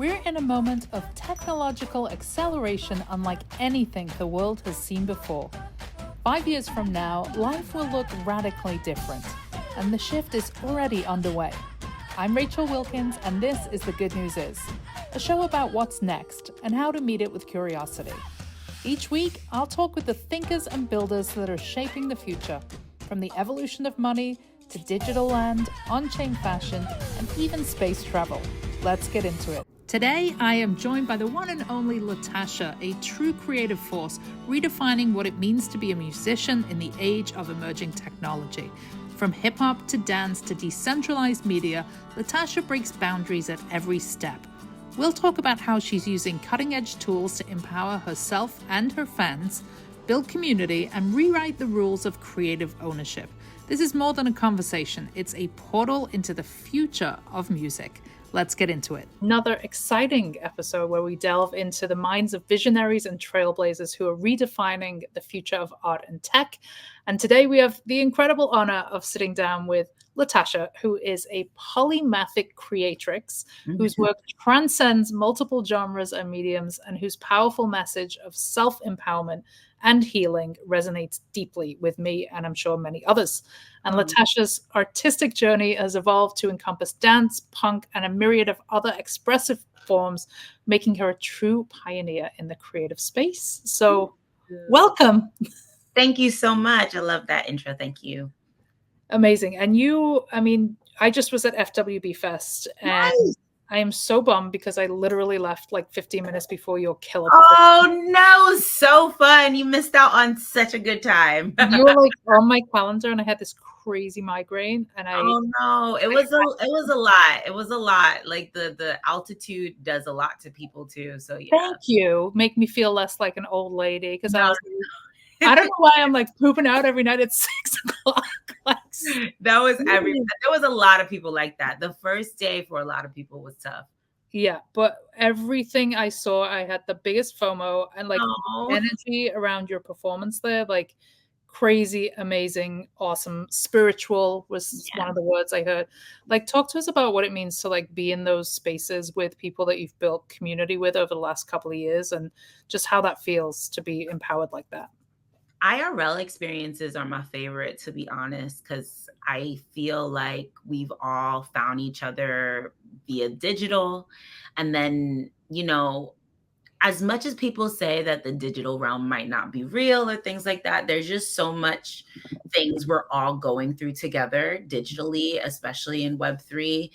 We're in a moment of technological acceleration unlike anything the world has seen before. 5 years from now, life will look radically different, and the shift is already underway. I'm Rachel Wilkins, and this is The Good News Is, a show about what's next and how to meet it with curiosity. Each week, I'll talk with the thinkers and builders that are shaping the future, from the evolution of money to digital land, on-chain fashion, and even space travel. Let's get into it. Today, I am joined by the one and only Latashá, a true creative force, redefining what it means to be a musician in the age of emerging technology. From hip-hop to dance to decentralized media, Latashá breaks boundaries at every step. We'll talk about how she's using cutting-edge tools to empower herself and her fans, build community, and rewrite the rules of creative ownership. This is more than a conversation. It's a portal into the future of music. Let's get into it. Another exciting episode where we delve into the minds of visionaries and trailblazers who are redefining the future of art and tech. And today we have the incredible honor of sitting down with Latashá, who is a polymathic creatrix, whose work transcends multiple genres and mediums, and whose powerful message of self-empowerment and healing resonates deeply with me and I'm sure many others. And Latasha's artistic journey has evolved to encompass dance, punk, and a myriad of other expressive forms, making her a true pioneer in the creative space. So, welcome. Thank you so much. I love that intro. Thank you. Amazing. And you, I just was at FWB Fest, and nice. I am so bummed because I literally left like 15 minutes before your killer. Oh no, so fun. You missed out on such a good time. You were like on my calendar and I had this crazy migraine and oh no, it was a lot. It was a lot. Like the altitude does a lot to people too. So yeah. Thank you. Make me feel less like an old lady because I don't know why I'm like pooping out every night at 6 o'clock. That was there was a lot of people like that. The first day for a lot of people was tough. Yeah, but everything I saw, I had the biggest FOMO and like energy around your performance there, like crazy, amazing, awesome, spiritual was one of the words I heard. Like, talk to us about what it means to like be in those spaces with people that you've built community with over the last couple of years and just how that feels to be empowered like that. IRL experiences are my favorite, to be honest, because I feel like we've all found each other via digital. And then, you know, as much as people say that the digital realm might not be real or things like that, there's just so much things we're all going through together digitally, especially in Web3.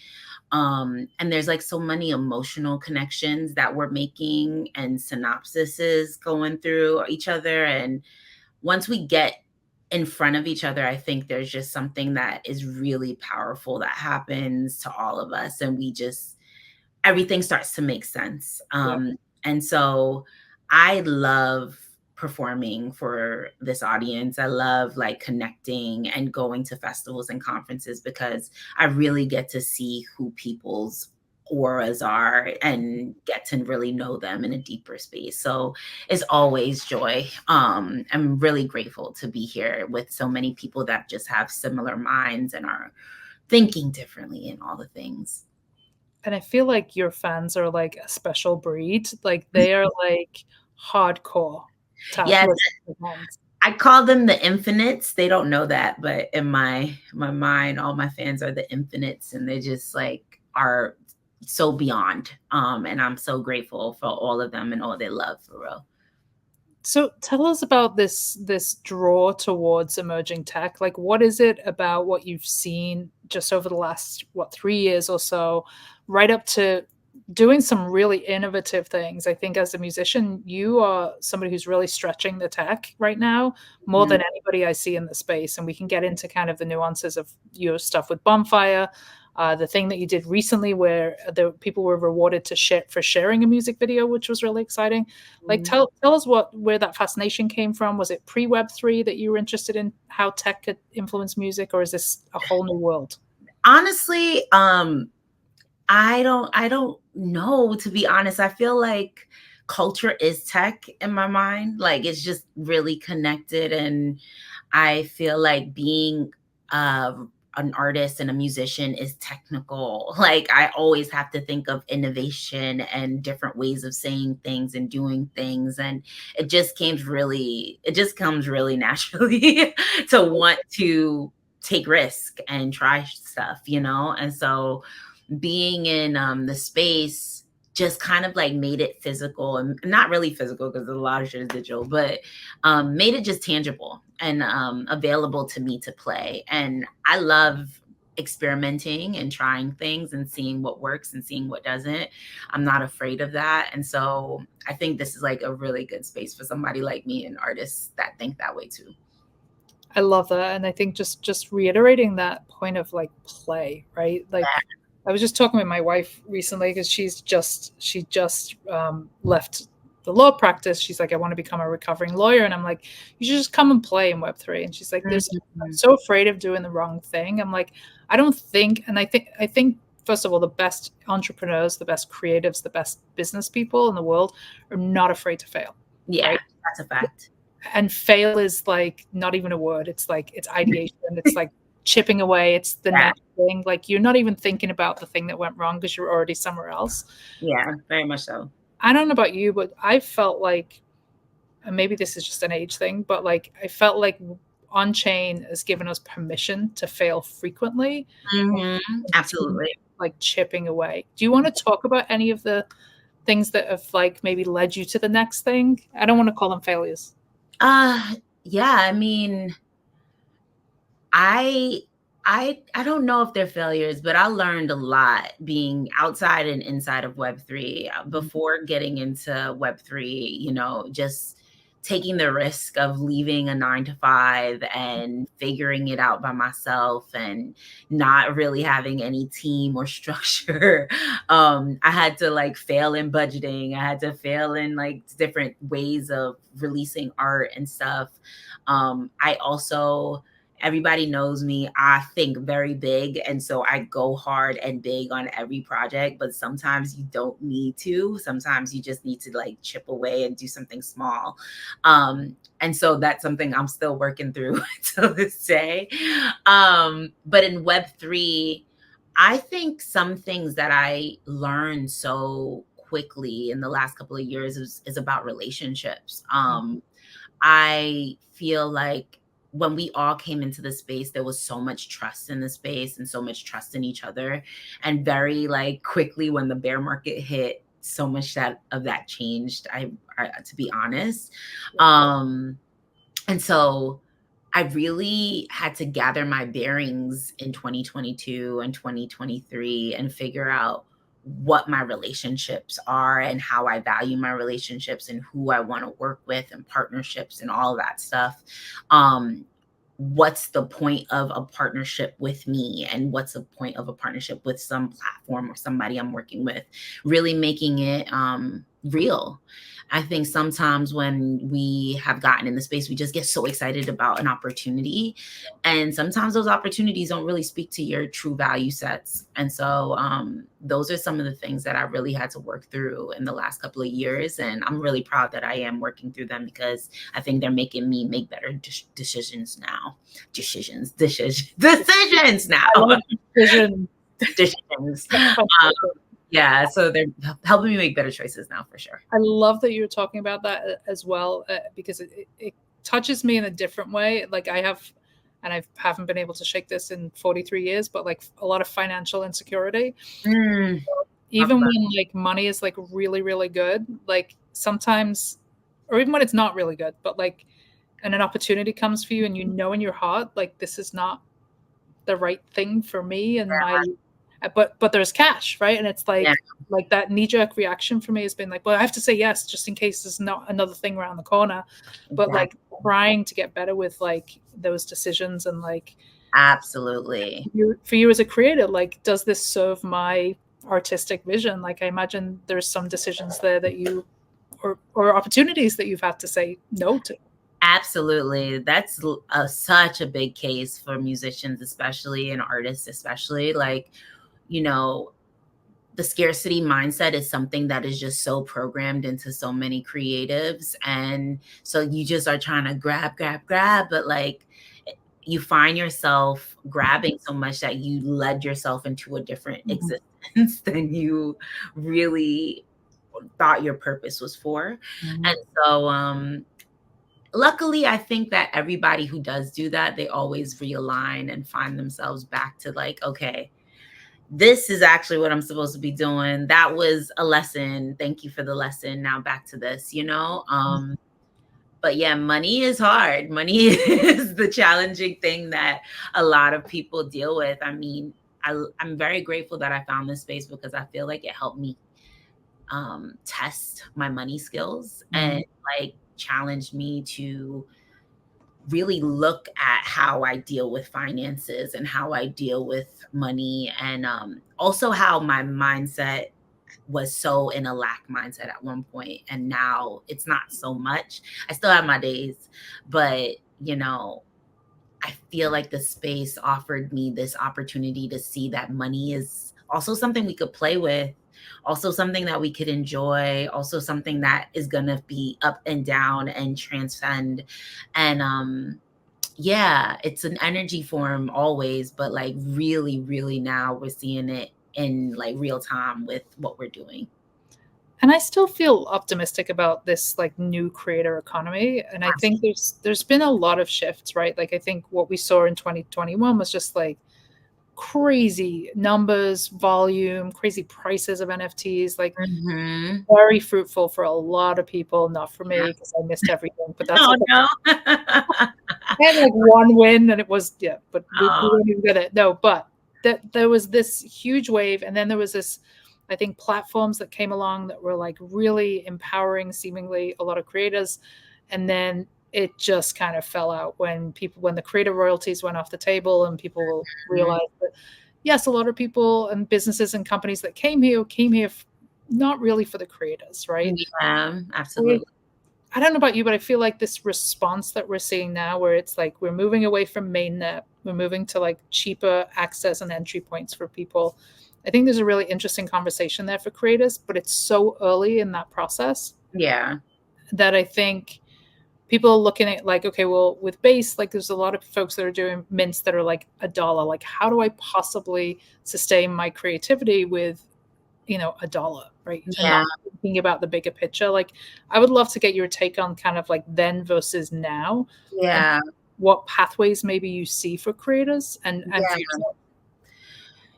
And there's like so many emotional connections that we're making and synopsises going through each other. And once we get in front of each other, I think there's just something that is really powerful that happens to all of us. And everything starts to make sense. And so I love performing for this audience. I love like connecting and going to festivals and conferences because I really get to see who people's auras are and get to really know them in a deeper space. So it's always joy. I'm really grateful to be here with so many people that just have similar minds and are thinking differently in all the things. And I feel like your fans are like a special breed. Like they are like hardcore. Yeah, I call them the infinites. They don't know that, but in my mind, all my fans are the infinites, and they just like are so beyond. And I'm so grateful for all of them and all their love, for real. So tell us about this draw towards emerging tech. Like, what is it about what you've seen just over the last 3 years or so, right up to doing some really innovative things? I think as a musician, you are somebody who's really stretching the tech right now more than anybody I see in the space. And we can get into kind of the nuances of your stuff with Bonfire. The thing that you did recently where the people were rewarded for sharing a music video, which was really exciting. Like, tell us where that fascination came from. Was it pre-Web3 that you were interested in how tech could influence music, or is this a whole new world? Honestly, I don't know, to be honest. I feel like culture is tech in my mind. Like it's just really connected. And I feel like being a an artist and a musician is technical. Like I always have to think of innovation and different ways of saying things and doing things. And it just comes really naturally to want to take risk and try stuff, you know? And so being in the space just kind of like made it physical, and not really physical because a lot of shit is digital, but made it just tangible and available to me to play. And I love experimenting and trying things and seeing what works and seeing what doesn't. I'm not afraid of that. And so I think this is like a really good space for somebody like me and artists that think that way too. I love that. And I think just reiterating that point of like play, right? Like I was just talking with my wife recently because she just left the law practice. She's like, I want to become a recovering lawyer. And I'm like, you should just come and play in Web3. And she's like, I'm so afraid of doing the wrong thing. I'm like, I don't think, and I think first of all, the best entrepreneurs, the best creatives, the best business people in the world are not afraid to fail. Yeah, right? that's a fact. And fail is like not even a word. It's like it's ideation. It's like chipping away. It's the next thing. Like you're not even thinking about the thing that went wrong because you're already somewhere else. Yeah, very much so. I don't know about you, but I felt like, and maybe this is just an age thing, but like I felt like on chain has given us permission to fail frequently. Absolutely. Like chipping away. Do you want to talk about any of the things that have like maybe led you to the next thing? I don't want to call them failures. Yeah, I mean, I I don't know if they're failures, but I learned a lot being outside and inside of Web3 before getting into Web3, you know, just taking the risk of leaving a 9 to 5 and figuring it out by myself and not really having any team or structure. I had to like fail in budgeting. I had to fail in like different ways of releasing art and stuff. I also Everybody knows me. I think very big. And so I go hard and big on every project, but sometimes you don't need to. Sometimes you just need to like chip away and do something small. And so that's something I'm still working through to this day. But in Web3, I think some things that I learned so quickly in the last couple of years is about relationships. I feel like when we all came into the space, there was so much trust in the space and so much trust in each other. And very like quickly when the bear market hit, so much of that changed, I to be honest. And so I really had to gather my bearings in 2022 and 2023 and figure out what my relationships are and how I value my relationships and who I want to work with and partnerships and all of that stuff. What's the point of a partnership with me and what's the point of a partnership with some platform or somebody I'm working with, really making it real. I think sometimes when we have gotten in the space, we just get so excited about an opportunity. And sometimes those opportunities don't really speak to your true value sets. And so those are some of the things that I really had to work through in the last couple of years. And I'm really proud that I am working through them because I think they're making me make better decisions now. Decisions now. Decisions. Yeah, so they're helping me make better choices now for sure. I love that you're talking about that as well, because it touches me in a different way. Like I haven't been able to shake this in 43 years, but like a lot of financial insecurity. Even when like money is like really, really good, like sometimes, or even when it's not really good, but like, and an opportunity comes for you and you know in your heart, like this is not the right thing for me and but there's cash, right? And it's like like that knee-jerk reaction for me has been like, well, I have to say yes just in case there's not another thing around the corner. But like trying to get better with like those decisions and like absolutely for you as a creator, like does this serve my artistic vision? Like I imagine there's some decisions there that you or opportunities that you've had to say no to. Absolutely. That's such a big case for musicians, especially, and artists, especially. Like, you know, the scarcity mindset is something that is just so programmed into so many creatives. And so you just are trying to grab, but like, you find yourself grabbing so much that you led yourself into a different existence than you really thought your purpose was for. And so luckily, I think that everybody who does do that, they always realign and find themselves back to like, okay, this is actually what I'm supposed to be doing. That was a lesson. Thank you for the lesson. Now back to this, you know? But yeah, money is hard. Money is the challenging thing that a lot of people deal with. I mean, I'm very grateful that I found this space because I feel like it helped me test my money skills and like challenged me to really look at how I deal with finances and how I deal with money, and also how my mindset was so in a lack mindset at one point, and now it's not so much. I still have my days, but you know, I feel like the space offered me this opportunity to see that money is also something we could play with, also something that we could enjoy, also something that is going to be up and down and transcend. And yeah, it's an energy form always, but like really, really now we're seeing it in like real time with what we're doing. And I still feel optimistic about this like new creator economy. And I think there's been a lot of shifts, right? Like I think what we saw in 2021 was just like crazy numbers, volume, crazy prices of NFTs, like very fruitful for a lot of people, not for me because I missed everything. But that's Oh okay. no. I had like one win and it was, yeah, but we didn't even get it. No, but there was this huge wave. And then there was this, I think, platforms that came along that were like really empowering seemingly a lot of creators. And then it just kind of fell out when the creator royalties went off the table and people realized that, yes, a lot of people and businesses and companies that came here not really for the creators, right? Yeah, absolutely. I don't know about you, but I feel like this response that we're seeing now, where it's like we're moving away from mainnet, we're moving to like cheaper access and entry points for people. I think there's a really interesting conversation there for creators, but it's so early in that process. Yeah. That I think people are looking at like, okay, well, with base, like there's a lot of folks that are doing mints that are like $1. Like, how do I possibly sustain my creativity with $1, right? And not thinking about the bigger picture. Like, I would love to get your take on kind of like then versus now. Yeah. What pathways maybe you see for creators and for yourself.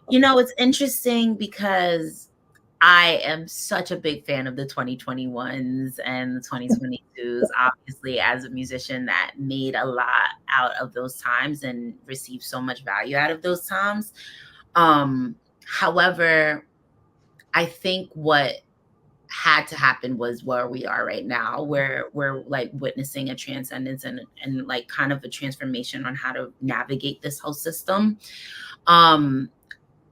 You know, it's interesting because I am such a big fan of the 2021s and the 2022s, obviously, as a musician that made a lot out of those times and received so much value out of those times. However, I think what had to happen was where we are right now, where we're like witnessing a transcendence and like kind of a transformation on how to navigate this whole system.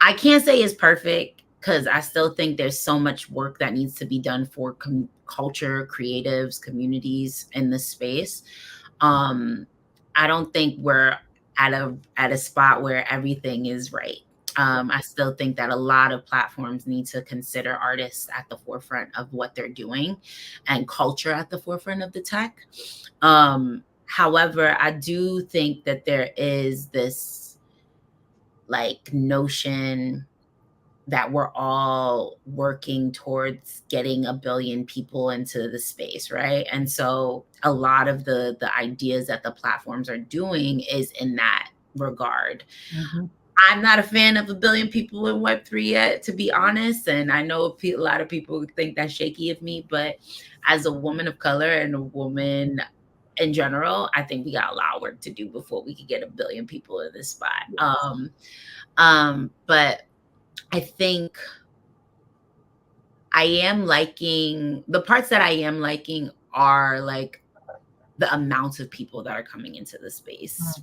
I can't say it's perfect because I still think there's so much work that needs to be done for culture, creatives, communities in this space. I don't think we're at a spot where everything is right. I still think that a lot of platforms need to consider artists at the forefront of what they're doing and culture at the forefront of the tech. However, I do think that there is this like notion that we're all working towards getting 1 billion people into the space, right? And so a lot of the ideas that the platforms are doing is in that regard. I'm not a fan of 1 billion people in Web3 yet, to be honest. And I know a lot of people think that's shaky of me, but as a woman of color and a woman in general, I think we got a lot of work to do before we could get 1 billion people in this spot. But I think I am liking the parts that I am liking are like the amounts of people that are coming into the space.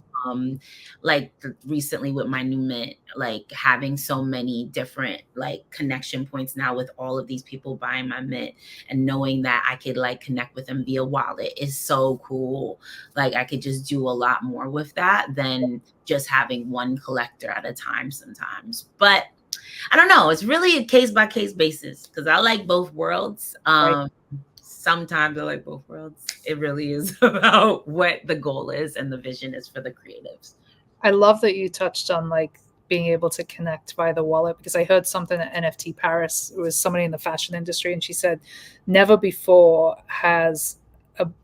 Like recently with my new mint, like having so many different like connection points now with all of these people buying my mint and knowing that I could like connect with them via wallet is so cool. Like I could just do a lot more with that than just having one collector at a time sometimes. But I don't know. It's really a case by case basis because I like both worlds. Sometimes I like both worlds. It really is about what the goal is and the vision is for the creatives. I love that you touched on like being able to connect via the wallet, because I heard something at NFT Paris. It was somebody in the fashion industry, and she said, never before has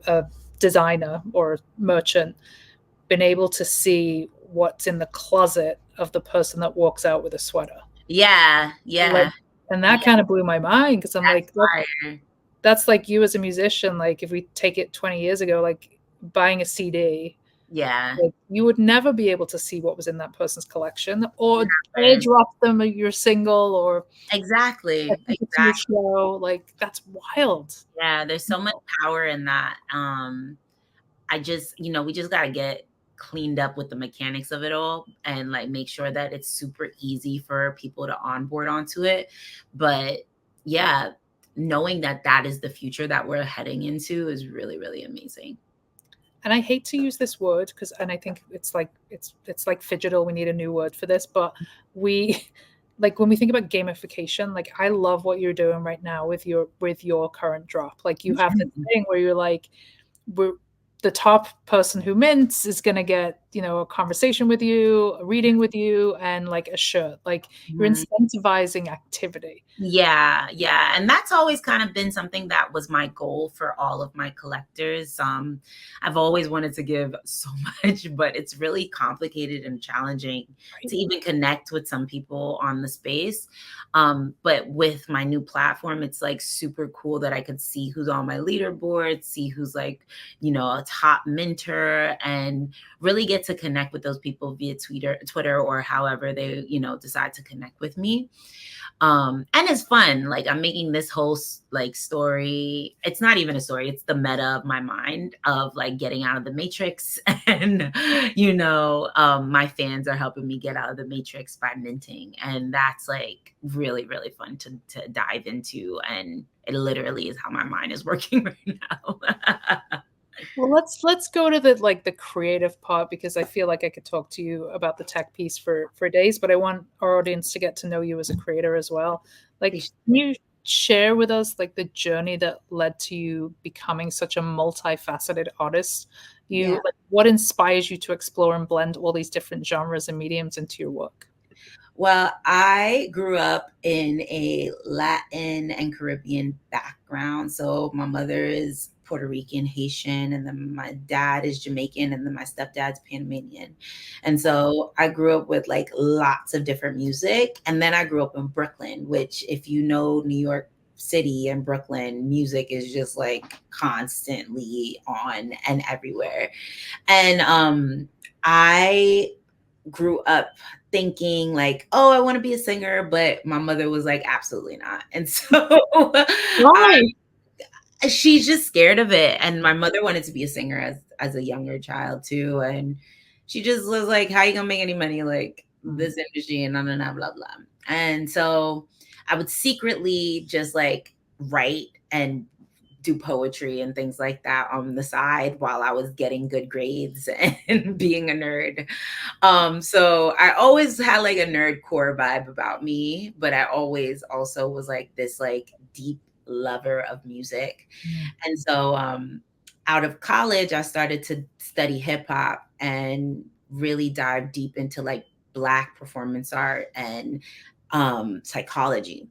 a designer or merchant been able to see what's in the closet of the person that walks out with a sweater. Yeah, Like, yeah. and that kind of blew my mind, because I'm That's like, fire. that's like you as a musician. Like if we take it 20 years ago, like buying a CD, Yeah. like you would never be able to see what was in that person's collection, or Never. airdrop them your single, or a Exactly. ticket to your Exactly. show. Like that's wild. Yeah, there's You so much know? power in that. I just, we just got to get cleaned up with the mechanics of it all and like make sure that it's super easy for people to onboard onto it. But yeah, knowing that that is the future that we're heading into is really, really amazing. And I hate to use this word, because, and I think it's like it's like fidgetal. We need a new word for this, but we like when we think about gamification, like I love what you're doing right now with your current drop. Like you have this thing where you're like, we're the top person who mints is going to get, a conversation with you, a reading with you, and like a shirt. Like you're Mhm. incentivizing activity. Yeah, yeah. And that's always kind of been something that was my goal for all of my collectors. I've always wanted to give so much, but it's really complicated and challenging to even connect with some people on the space. But with my new platform, it's like super cool that I could see who's on my leaderboard, see who's like, a top mentor, and really get to connect with those people via Twitter or however they, decide to connect with me. And it's fun. Like I'm making this whole like story. It's not even a story. It's the meta of my mind of like getting out of the matrix. And, my fans are helping me get out of the matrix by minting. And that's like really, really fun to dive into. And it literally is how my mind is working right now. Well, let's go to the creative part, because I feel like I could talk to you about the tech piece for days, but I want our audience to get to know you as a creator as well. Like, can you share with us like the journey that led to you becoming such a multifaceted artist? Yeah. Like, what inspires you to explore and blend all these different genres and mediums into your work? Well, I grew up in a Latin and Caribbean background. So my mother is Puerto Rican, Haitian, and then my dad is Jamaican, and then my stepdad's Panamanian. And so I grew up with like lots of different music. And then I grew up in Brooklyn, which, if you know New York City and Brooklyn, music is just like constantly on and everywhere. And I grew up thinking like, oh, I want to be a singer, but my mother was like, absolutely not. And so Why? she's just scared of it. And my mother wanted to be a singer as a younger child too. And she just was like, how you gonna make any money like this industry and blah blah. And so I would secretly just like write and do poetry and things like that on the side while I was getting good grades and being a nerd. So I always had like a nerd core vibe about me, but I always also was like this like deep lover of music. And so out of college, I started to study hip hop and really dive deep into like Black performance art and psychology.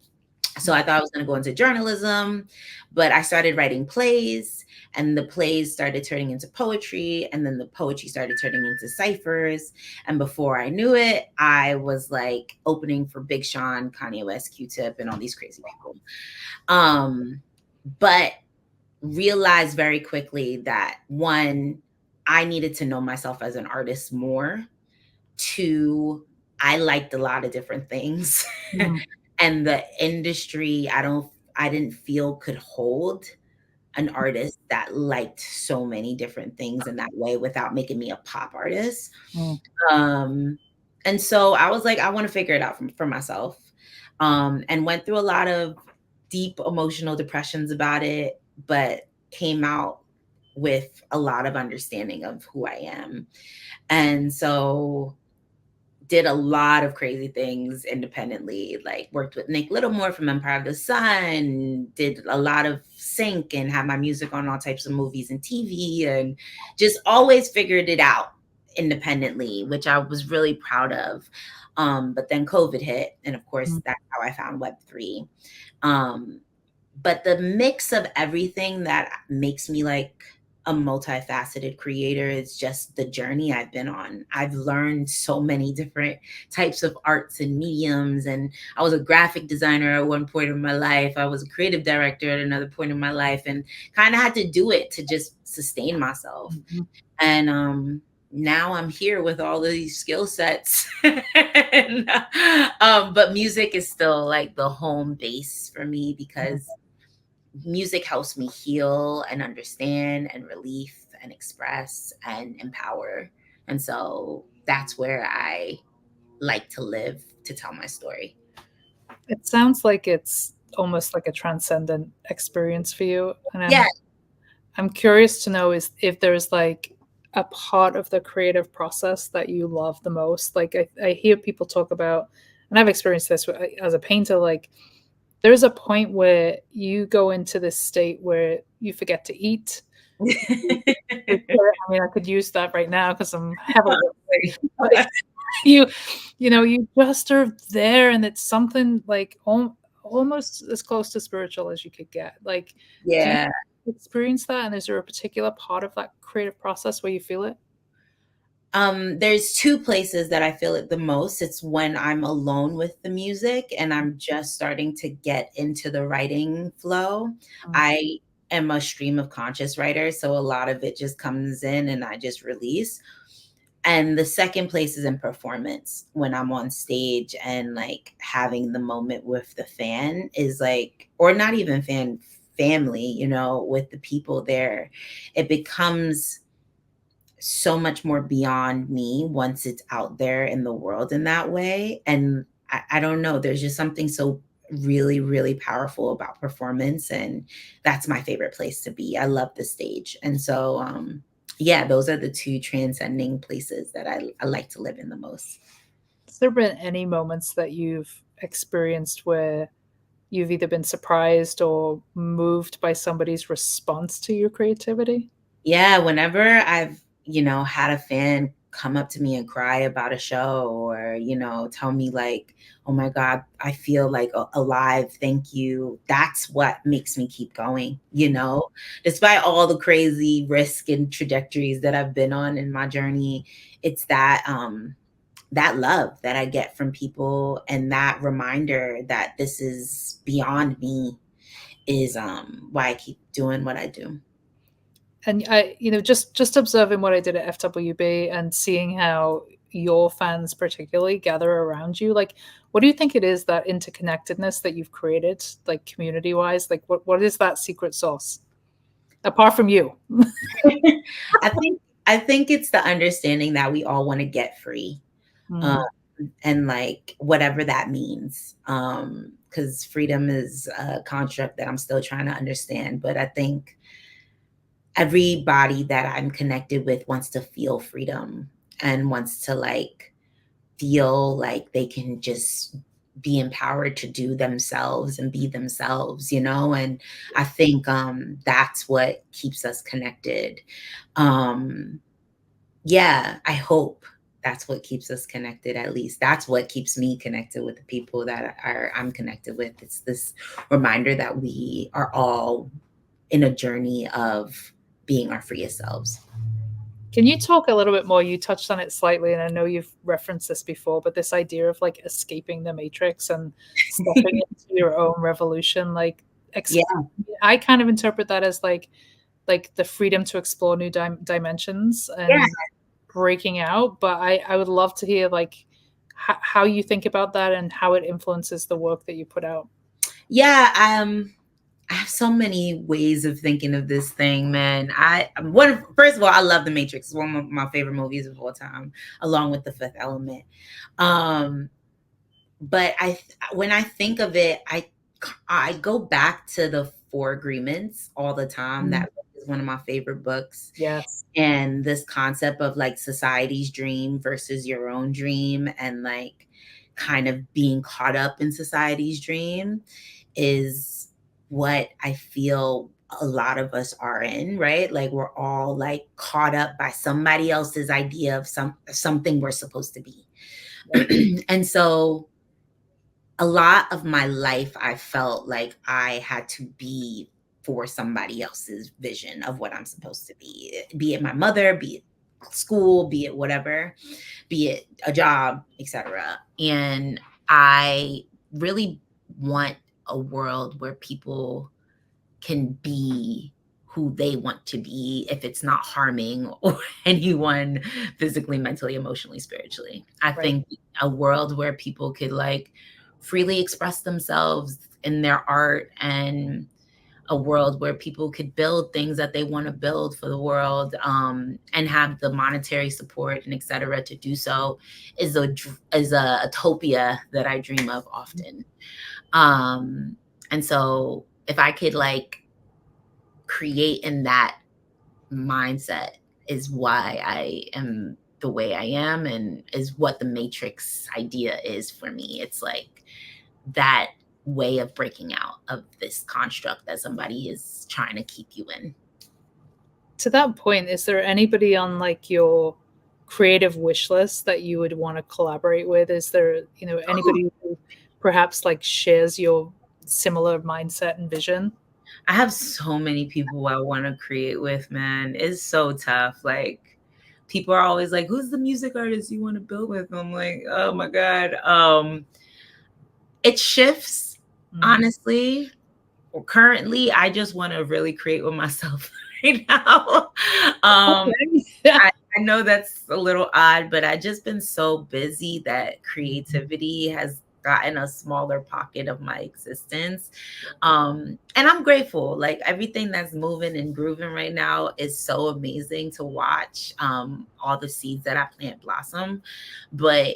So I thought I was going to go into journalism, but I started writing plays, and the plays started turning into poetry, and then the poetry started turning into ciphers. And before I knew it, I was like opening for Big Sean, Kanye West, Q-Tip, and all these crazy people. But realized very quickly that, one, I needed to know myself as an artist more. Two, I liked a lot of different things. And the industry, I didn't feel could hold an artist that liked so many different things in that way without making me a pop artist. Um, and so I was like, I want to figure it out for myself. And went through a lot of deep emotional depressions about it, but came out with a lot of understanding of who I am. And so did a lot of crazy things independently, like worked with Nick Littlemore from Empire of the Sun, did a lot of sync and had my music on all types of movies and TV, and just always figured it out independently, which I was really proud of. But then COVID hit, and of course, Mm. that's how I found Web3. Um, but the mix of everything that makes me like a multifaceted creator is just the journey I've been on. I've learned so many different types of arts and mediums. And I was a graphic designer at one point in my life. I was a creative director at another point in my life, and kind of had to do it to just sustain myself. Mhm. And now I'm here with all of these skill sets. And, but music is still like the home base for me, because music helps me heal and understand and relief and express and empower. And so that's where I like to live, to tell my story. It sounds like it's almost like a transcendent experience for you. And Yeah. I'm curious to know is if there's like a part of the creative process that you love the most. Like I hear people talk about, and I've experienced this as a painter, like there's a point where you go into this state where you forget to eat. I mean, I could use that right now because I'm heavily like you, you just are there, and it's something like almost as close to spiritual as you could get. Like, do you Yeah. experience that? And is there a particular part of that creative process where you feel it? There's two places that I feel it the most. It's when I'm alone with the music and I'm just starting to get into the writing flow. Mm. I am a stream of conscious writer, so a lot of it just comes in and I just release. And the second place is in performance, when I'm on stage and like having the moment with the fan is like, or not even family, with the people there. It becomes so much more beyond me once it's out there in the world in that way. And I don't know, there's just something so really, really powerful about performance. And that's my favorite place to be. I love the stage. And so, yeah, those are the two transcending places that I like to live in the most. Has there been any moments that you've experienced where you've either been surprised or moved by somebody's response to your creativity? Yeah, whenever I've, had a fan come up to me and cry about a show, or, tell me like, "Oh my God, I feel like alive. Thank you." That's what makes me keep going. Despite all the crazy risk and trajectories that I've been on in my journey, it's that love that I get from people, and that reminder that this is beyond me is why I keep doing what I do. And I, just observing what I did at FWB and seeing how your fans particularly gather around you, like, what do you think it is, that interconnectedness that you've created, like community wise? Like, what is that secret sauce apart from you? I think it's the understanding that we all want to get free, um, Mm, and like whatever that means. Because freedom is a construct that I'm still trying to understand. But I think everybody that I'm connected with wants to feel freedom and wants to like feel like they can just be empowered to do themselves and be themselves. And I think that's what keeps us connected. Um, yeah, I hope that's what keeps us connected. At least that's what keeps me connected with the people that I'm connected with. It's this reminder that we are all in a journey of being our freest selves. Can you talk a little bit more? You touched on it slightly, and I know you've referenced this before, but this idea of like escaping the matrix and stepping into your own revolution, like, Yeah, I kind of interpret that as like the freedom to explore new dimensions yeah, and breaking out. But I would love to hear like how you think about that and how it influences the work that you put out. yeah. I have so many ways of thinking of this thing, man. First of all, I love The Matrix. It's one of my favorite movies of all time, along with The Fifth Element. Um, but when I think of it, I go back to the Four Agreements all the time. Mm, That is one of my favorite books. yes. And this concept of like society's dream versus your own dream, and like kind of being caught up in society's dream, is what I feel a lot of us are in, right? Like we're all like caught up by somebody else's idea of something we're supposed to be. And so a lot of my life, I felt like I had to be for somebody else's vision of what I'm supposed to be it my mother, be it school, be it whatever, be it a job, etc. And I really want a world where people can be who they want to be if it's not harming or anyone physically, mentally, emotionally, spiritually. I think a world where people could like freely express themselves in their art, and a world where people could build things that they want to build for the world, and have the monetary support and et cetera to do so, is a utopia that I dream of often. And so if I could like create in that mindset, is why I am the way I am, and is what the Matrix idea is for me. It's like that way of breaking out of this construct that somebody is trying to keep you in. To that point, is there anybody on like your creative wish list that you would want to collaborate with? Is there, anybody who perhaps like shares your similar mindset and vision? I have so many people I want to create with, man. It's so tough. Like people are always like, who's the music artist you want to build with? I'm like, oh my God. It shifts, honestly. Currently, I just want to really create with myself right now. I know that's a little odd, but I've just been so busy that creativity has gotten a smaller pocket of my existence. And I'm grateful. Like everything that's moving and grooving right now is so amazing to watch, all the seeds that I plant blossom. But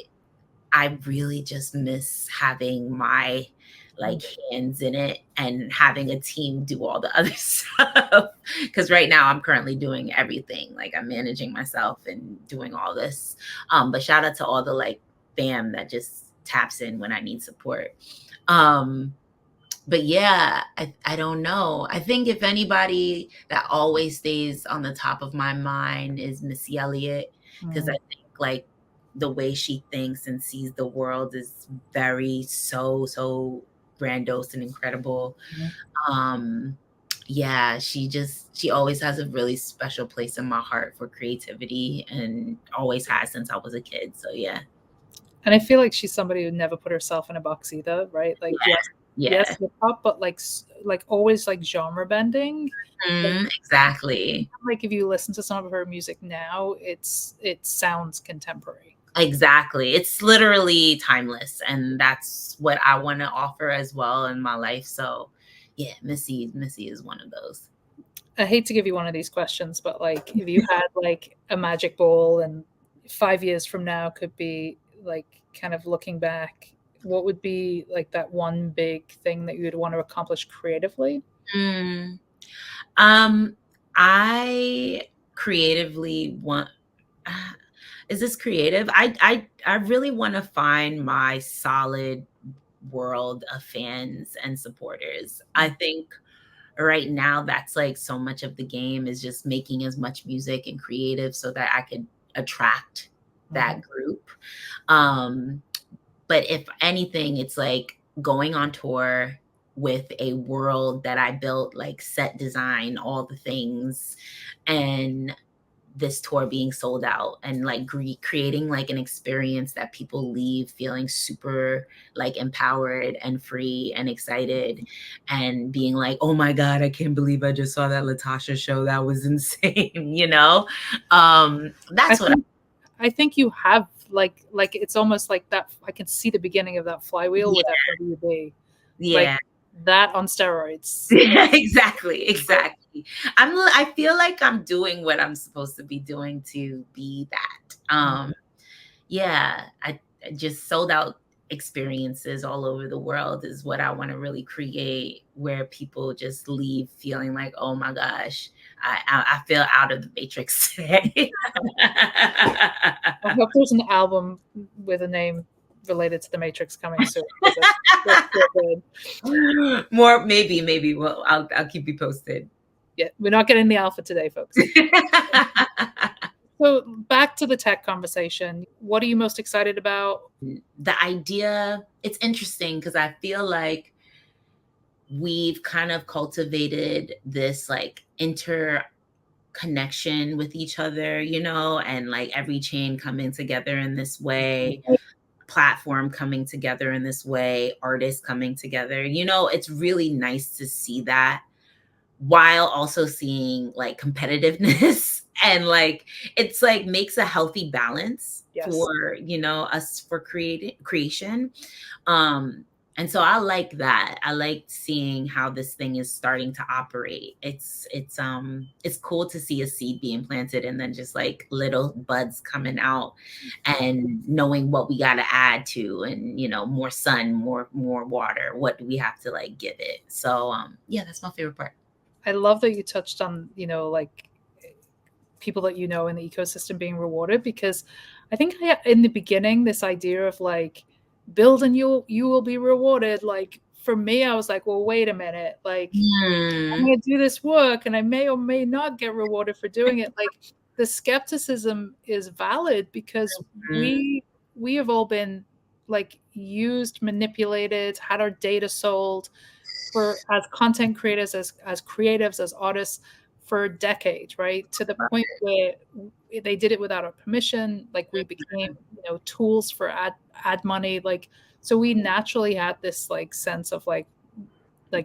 I really just miss having my like hands in it and having a team do all the other stuff. Because right now I'm currently doing everything. Like I'm managing myself and doing all this. But shout out to all the like fam that just taps in when I need support. But yeah, I don't know. I think if anybody that always stays on the top of my mind is Missy Elliott, because I think like the way she thinks and sees the world is very so grandiose and incredible. Yeah, she always has a really special place in my heart for creativity, and always has since I was a kid. So yeah. And I feel like she's somebody who never put herself in a box either, right? Like yes, hip hop, but like always like genre bending. Exactly. Like if you listen to some of her music now, it sounds contemporary. Exactly. It's literally timeless, and that's what I want to offer as well in my life. So yeah, Missy is one of those. I hate to give you one of these questions, but like if you had like a magic ball and 5 years from now could be like kind of looking back, what would be like that one big thing that you would want to accomplish creatively? I creatively want, is this creative? I really want to find my solid world of fans and supporters. I think right now that's like so much of the game is just making as much music and creative so that I could attract that group. But if anything, it's like going on tour with a world that I built, like set design, all the things, and this tour being sold out, and like creating like an experience that people leave feeling super like empowered and free and excited, and being like, oh my God, I can't believe I just saw that Latashá show. That was insane. That's what I think you have like it's almost like that. I can see the beginning of that flywheel with FWB. Yeah. Like that on steroids. Yeah, exactly. I feel like I'm doing what I'm supposed to be doing to be that. Yeah, I just sold out experiences all over the world is what I want to really create, where people just leave feeling like, oh my gosh, I feel out of the Matrix today. I hope there's an album with a name related to the Matrix coming soon. That's so good. More, maybe. Well, I'll keep you posted. Yeah, we're not getting the alpha today, folks. So back to the tech conversation. What are you most excited about? The idea, it's interesting because I feel like we've kind of cultivated this like interconnection with each other, and like every chain coming together in this way, platform coming together in this way, artists coming together. It's really nice to see that, while also seeing like competitiveness and like it's like makes a healthy balance Yes. for us for creation. And so I like that. I like seeing how this thing is starting to operate. It's cool to see a seed being planted and then just like little buds coming out, and knowing what we got to add to, and more sun, more water, what do we have to like give it. So yeah, that's my favorite part. I love that you touched on, like people that in the ecosystem being rewarded, because I think in the beginning, this idea of like build and you will be rewarded. Like for me, I was like, well, wait a minute, like I'm going to do this work and I may or may not get rewarded for doing it. Like the skepticism is valid because we have all been like used, manipulated, had our data sold as content creators, as creatives, as artists for decades, right? To the point where they did it without our permission. Like we became, tools for ad money. Like, so we naturally had this like sense of like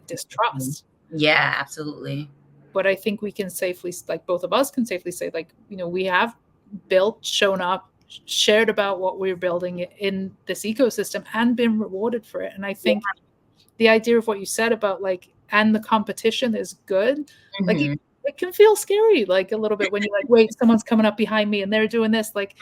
distrust. Yeah, absolutely. But I think we can safely, like both of us can safely say, like, we have built, shown up, shared about what we're building in this ecosystem and been rewarded for it. And I think the idea of what you said about like, and the competition is good. Like it can feel scary, like a little bit when you're like, wait, someone's coming up behind me and they're doing this. Like,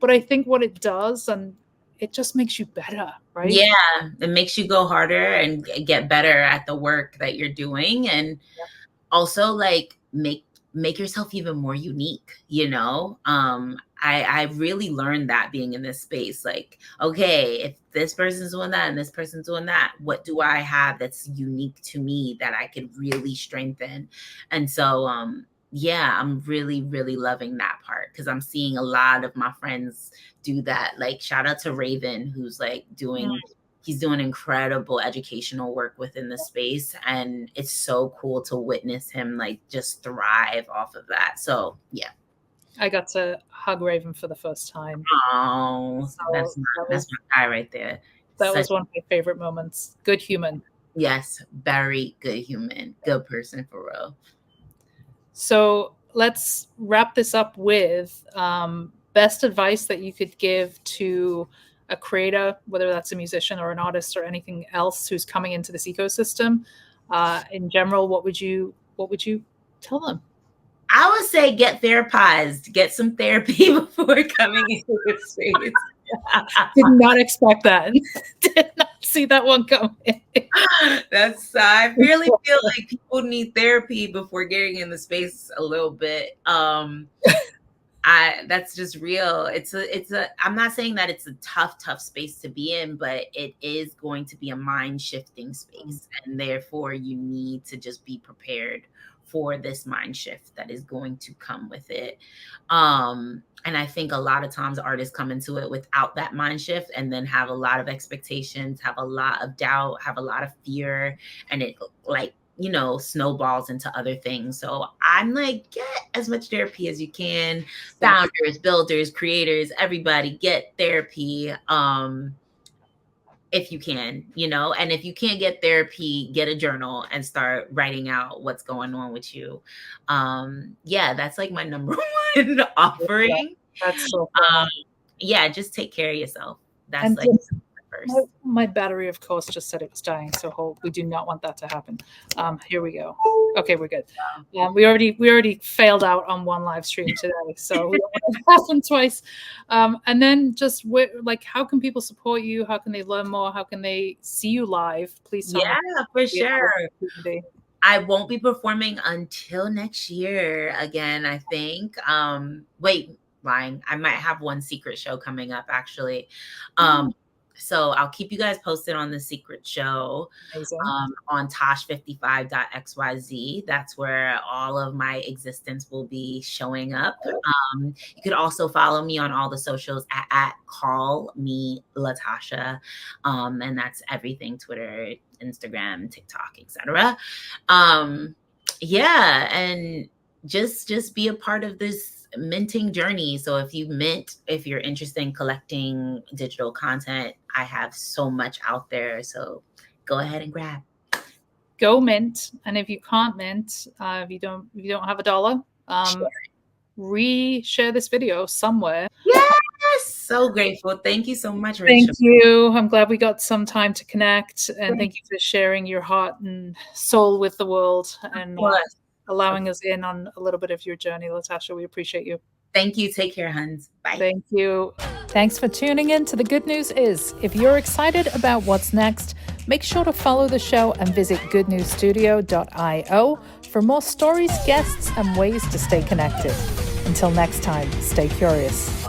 but I think what it does, and it just makes you better, right? Yeah, it makes you go harder and get better at the work that you're doing, and also like make yourself even more unique. I really learned that being in this space. Like, okay, if this person's doing that and this person's doing that, what do I have that's unique to me that I could really strengthen? And so yeah, I'm really, really loving that part, because I'm seeing a lot of my friends do that. Like shout out to Raven, who's like he's doing incredible educational work within the space, and it's so cool to witness him like just thrive off of that. So yeah, I got to hug Raven for the first time. Oh, so that's my guy right there. That was one of my favorite moments. Good human. Yes, very good human, good person for real. So let's wrap this up with best advice that you could give to a creator, whether that's a musician or an artist or anything else who's coming into this ecosystem. In general, what would you tell them? I would say get therapized, get some therapy before coming into this space. Did not expect that. Did not see that one coming. I really feel like people need therapy before getting in the space a little bit. That's just real. I'm not saying that it's a tough space to be in, but it is going to be a mind shifting space. And therefore you need to just be prepared for this mind shift that is going to come with it. And I think a lot of times artists come into it without that mind shift, and then have a lot of expectations, have a lot of doubt, have a lot of fear, and it like, snowballs into other things. So I'm like, get as much therapy as you can. Founders, builders, creators, everybody get therapy. If you can, and if you can't get therapy, get a journal and start writing out what's going on with you. Yeah, that's like my number one offering. That's so yeah, just take care of yourself. That's and like first. My battery, of course, just said it was dying, so we do not want that to happen. Here we go. Okay, we're good. We already failed out on one live stream today, so we don't want to happen twice. And then just like, how can people support you? How can they learn more? How can they see you live? Please tell me. Yeah, for sure. I won't be performing until next year again, I think. Lying. I might have one secret show coming up, actually. So I'll keep you guys posted on the secret show Amazing. on tosh55.xyz. That's where all of my existence will be showing up. You could also follow me on all the socials at Call Me Latashá. And that's everything: Twitter, Instagram, TikTok, etc. Yeah, and just be a part of this minting journey. So if you're interested in collecting digital content, I have so much out there. So go ahead and grab. Go mint, and if you can't mint, if you don't have $1, re-share this video somewhere. Yes, so grateful. Thank you so much, Rachel. Thank you. I'm glad we got some time to connect, and thank you for sharing your heart and soul with the world and allowing us in on a little bit of your journey, Latashá. We appreciate you. Thank you. Take care, Huns. Bye. Thank you. Thanks for tuning in to The Good News Is. If you're excited about what's next, make sure to follow the show and visit goodnewsstudio.io for more stories, guests, and ways to stay connected. Until next time, stay curious.